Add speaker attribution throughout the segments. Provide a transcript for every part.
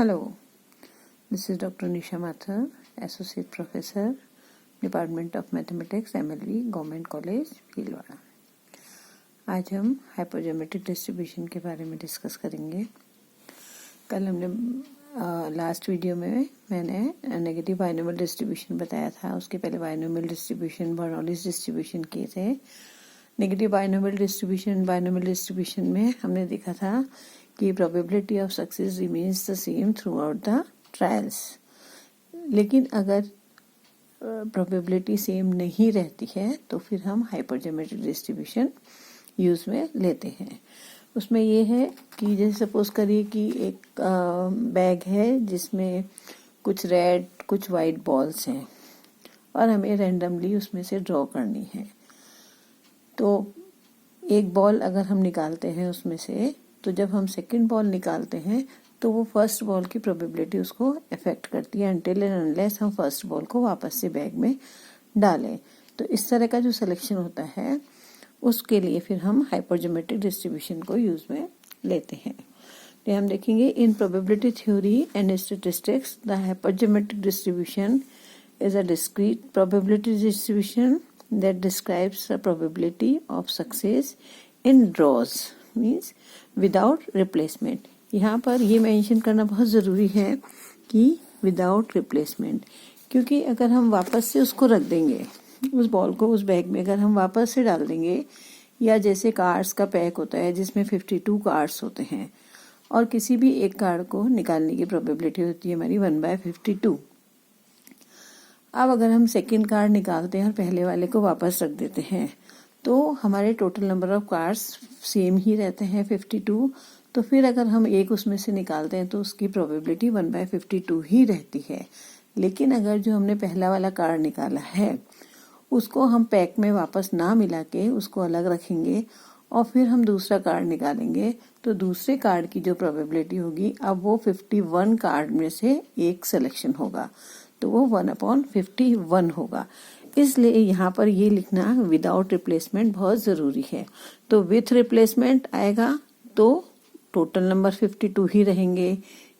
Speaker 1: Hello, this is Dr. Nisha Mathur, Associate Professor, Department of Mathematics, MLV, Government College, Bhilwara. आज हम हाइपोजेमेट्रिक distribution के बारे में डिस्कस करेंगे। कल हमने लास्ट वीडियो में मैंने नेगेटिव बाइनोमियल डिस्ट्रीब्यूशन बताया था। उसके पहले बाइनोमियल डिस्ट्रीब्यूशन, बर्नौलीज डिस्ट्रीब्यूशन किए थे। नेगेटिव बाइनोमियल डिस्ट्रीब्यूशन में हमने देखा था कि probability of success remains the same through out the trials. लेकिन अगर प्रोबेबिलिटी सेम नहीं रहती है तो फिर हम हाइपरजेमेट्रिक डिस्ट्रीब्यूशन यूज में लेते हैं। उसमें ये है कि जैसे सपोज करिए कि एक बैग है जिसमें कुछ रेड कुछ वाइट बॉल्स हैं और हमें रैंडमली उसमें से ड्रॉ करनी है। तो एक बॉल अगर हम निकालते हैं उसमें से, तो जब हम सेकंड बॉल निकालते हैं तो वो फर्स्ट बॉल की प्रोबेबिलिटी उसको अफेक्ट करती है अनटिल एंड अनलेस हम फर्स्ट बॉल को वापस से बैग में डालें। तो इस तरह का जो सिलेक्शन होता है उसके लिए फिर हम हाइपरजेमेट्रिक डिस्ट्रीब्यूशन को यूज में लेते हैं। तो हम देखेंगे in probability theory and statistics the hypergeometric distribution is a discrete probability distribution that describes the probability of success in draws means without replacement। यहाँ पर ये मेंशन करना बहुत ज़रूरी है कि without replacement, क्योंकि अगर हम वापस से उसको रख देंगे उस बॉल को उस बैग में, अगर हम वापस से डाल देंगे, या जैसे कार्ड्स का पैक होता है जिसमें 52 कार्ड्स होते हैं और किसी भी एक कार्ड को निकालने की प्रोबेबिलिटी होती है हमारी 1/52। अब अगर हम सेकंड कार्ड निकालते हैं और पहले वाले को वापस रख देते हैं तो हमारे total number of cards same ही रहते हैं 52। तो फिर अगर हम एक उसमें से निकालते हैं तो उसकी प्रोबेबिलिटी 1/52 ही रहती है। लेकिन अगर जो हमने पहला वाला कार्ड निकाला है उसको हम पैक में वापस ना मिला के उसको अलग रखेंगे और फिर हम दूसरा कार्ड निकालेंगे तो दूसरे कार्ड की जो प्रोबेबिलिटी होगी अब वो 51 कार्ड में से एक सिलेक्शन होगा, तो वो 1/51 होगा। इसलिए यहाँ पर ये लिखना विदाउट रिप्लेसमेंट बहुत ज़रूरी है। तो विथ रिप्लेसमेंट आएगा तो टोटल नंबर 52 ही रहेंगे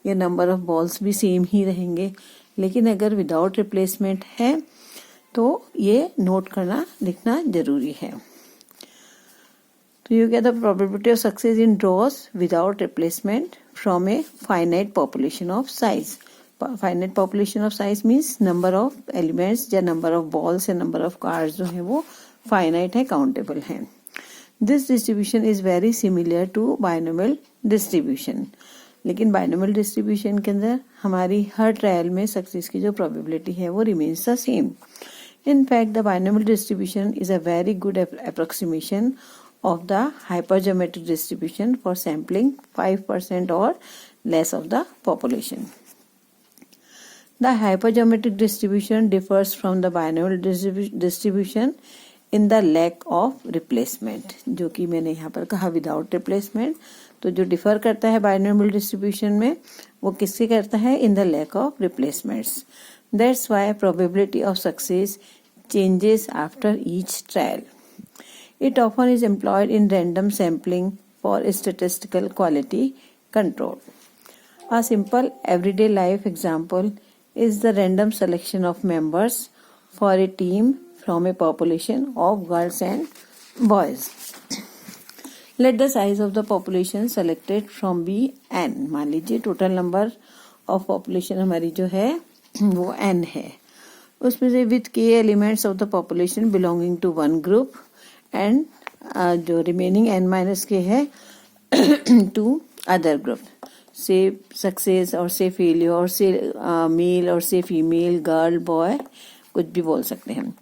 Speaker 1: या नंबर ऑफ बॉल्स भी सेम ही रहेंगे। लेकिन अगर विदाउट रिप्लेसमेंट है तो ये नोट करना लिखना जरूरी है। तो you get the probability of success in draws without replacement from a finite population of size. Finite population of size means number of elements या नंबर ऑफ बॉल्स या नंबर ऑफ कार्ड्स जो है वो फाइनाइट है, countable है। This distribution is very similar to binomial distribution. लेकिन binomial distribution के अंदर हमारी हर ट्रायल में सक्सेस की जो प्रोबेबिलिटी है वो remains the same. In fact the binomial distribution is a very good approximation of the hypergeometric distribution for sampling 5% or less of the population. The hypergeometric distribution differs from the binomial distribution in the lack of replacement, जो कि मैंने यहाँ पर कहा without replacement। तो जो differ करता है बाइनोमियल डिस्ट्रीब्यूशन में वो किससे करता है? in the lack of replacements. That's why probability of success changes after each trial. It often is employed in random sampling for statistical quality control. A simple everyday life example is the random selection of members for a team from a population of girls and boys. Let the size of the population selected from be n। मान लीजिए total number of population हमारी जो है वो n है, उसमें से with k elements of the population belonging to one group and जो रिमेनिंग n-k है to other group, say success और से फेलियर और से मेल और से फीमेल, गर्ल, बॉय, कुछ भी बोल सकते हैं।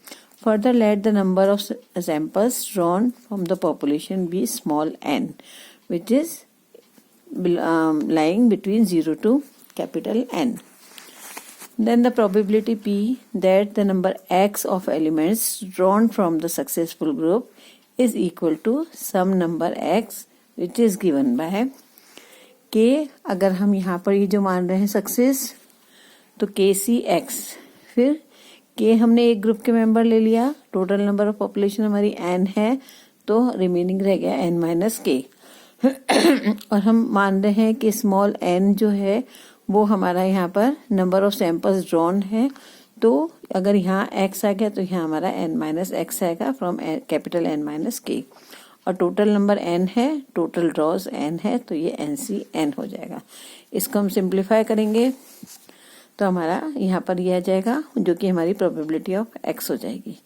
Speaker 1: Further let the number of samples drawn from the population be small n which is lying between 0 to capital N. Then the probability P that the number X of elements drawn from the successful group is equal to some number X which is given by K। अगर हम यहाँ पर ये जो मान रहे हैं success तो KCX, फिर K हमने एक ग्रुप के मेंबर ले लिया, टोटल नंबर ऑफ पॉपुलेशन हमारी N है तो रिमेनिंग रह गया N-K। और हम मान रहे हैं कि स्मॉल n जो है वो हमारा यहाँ पर नंबर ऑफ सैंपल्स ड्रॉन है। तो अगर यहाँ x आ गया तो यहाँ हमारा n-x आएगा फ्रॉम कैपिटल N-K, और टोटल नंबर n है, टोटल ड्रॉज n है, तो ये NC हो जाएगा। इसको हम सिंप्लीफाई करेंगे तो हमारा यहाँ पर ये आ जाएगा, जो कि हमारी प्रोबेबिलिटी ऑफ x हो जाएगी।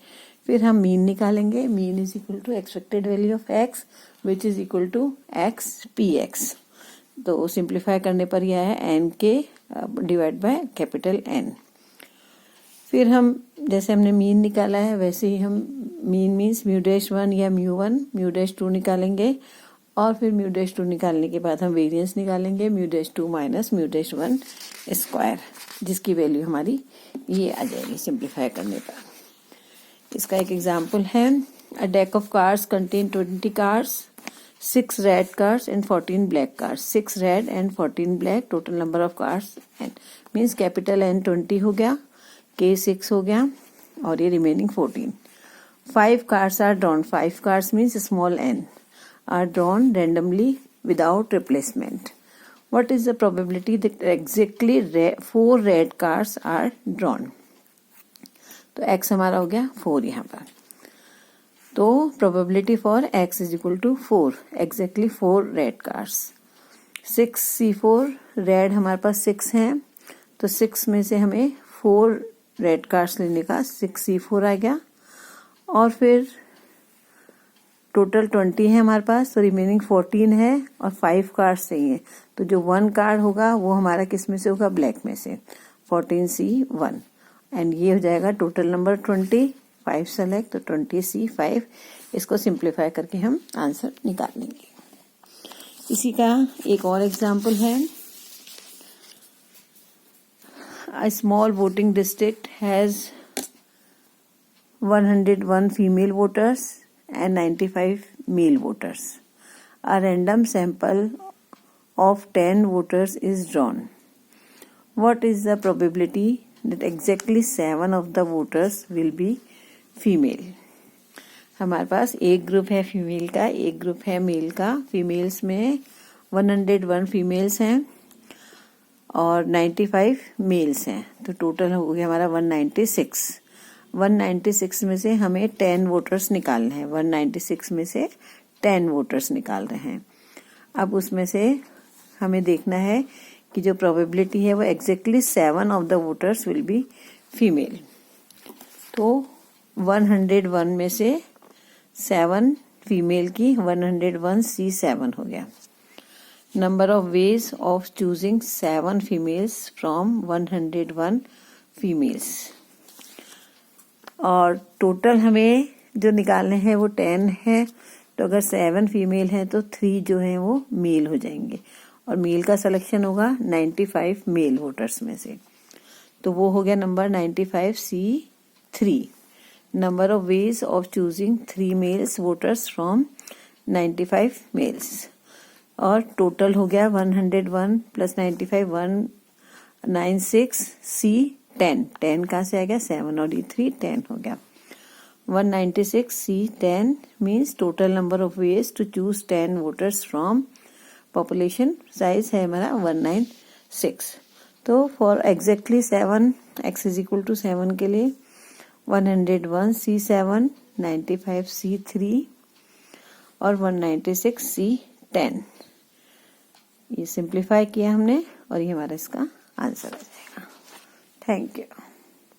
Speaker 1: फिर हम मीन निकालेंगे। Mean is equal to expected value of x which is equal to x px। तो सिंप्लीफाई करने पर यह है NK divide by capital N। फिर हम जैसे हमने मीन निकाला है वैसे ही हम मीन मीन्स μ'1 या μ1 μ'2 निकालेंगे, और फिर μ'2 निकालने के बाद हम वेरिएंस निकालेंगे μ'2 माइनस μ'1 स्क्वायर, जिसकी वैल्यू हमारी ये आ जाएगी सिंप्लीफाई करने पर। इसका एक एग्जाम्पल है, अ deck of cards contain 20 cards, 6 red cards and 14 black cards. 6 red and 14 black, total number of cards and means capital N 20 हो गया, K 6 हो गया, और ये remaining 14। 5 cards are drawn. 5 cards means small n are drawn randomly without replacement. What is the probability that exactly 4 red cards are drawn? तो x हमारा हो गया 4 यहाँ पर। तो probability for x is equal to 4, exactly 4 red cards. 6C4 red हमारे पास 6 हैं, तो 6 में से हमें 4 रेड कार्ड्स लेने का 6C4 आ गया, और फिर टोटल 20 है हमारे पास, तो रिमेनिंग 14 है और 5 कार्ड्स चाहिए। तो जो 1 कार्ड होगा वो हमारा किस में से होगा, ब्लैक में से, 14C1, एंड ये हो जाएगा टोटल नंबर 20। 5 सेलेक्ट, तो 20C5। इसको सिंप्लीफाई करके हम आंसर निकाल लेंगे। इसी का एक और एग्जाम्पल है, a small voting district has 101 female voters and 95 male voters. A random sample of 10 voters is drawn. What is the probability that exactly 7 of the voters will be female? हमारे पास एक group है female का, एक group है mail का। Females में 101 females हैं और 95 मेल्स हैं, तो टोटल हो गया हमारा 196। 196 में से हमें 10 वोटर्स निकालने हैं। 196 में से 10 वोटर्स निकाल रहे हैं। अब उसमें से हमें देखना है कि जो प्रोबेबिलिटी है वो exactly 7 of the voters will be female. तो 101 में से 7 फीमेल की, 101C7 हो गया। Number of ways of choosing 7 females from 101 females, और टोटल हमें जो निकालने हैं वो 10 है। तो अगर 7 फीमेल हैं तो 3 जो हैं वो मेल हो जाएंगे, और मेल का सिलेक्शन होगा 95 मेल वोटर्स में से, तो वो हो गया number 95C3। Number of ways of choosing 3 males voters from 95 males, और टोटल हो गया 101 प्लस 95 196C10। 10 कहाँ से आ गया, 7 और ये 3, 10 हो गया। 196C10 means total number of ways to choose 10 voters from population size है हमारा 196। तो for exactly 7 x is equal to 7 के लिए 101C7, 95C3 और 196C10, ये सिंप्लीफाई किया हमने और ये हमारा इसका आंसर आ जाएगा। Thank you.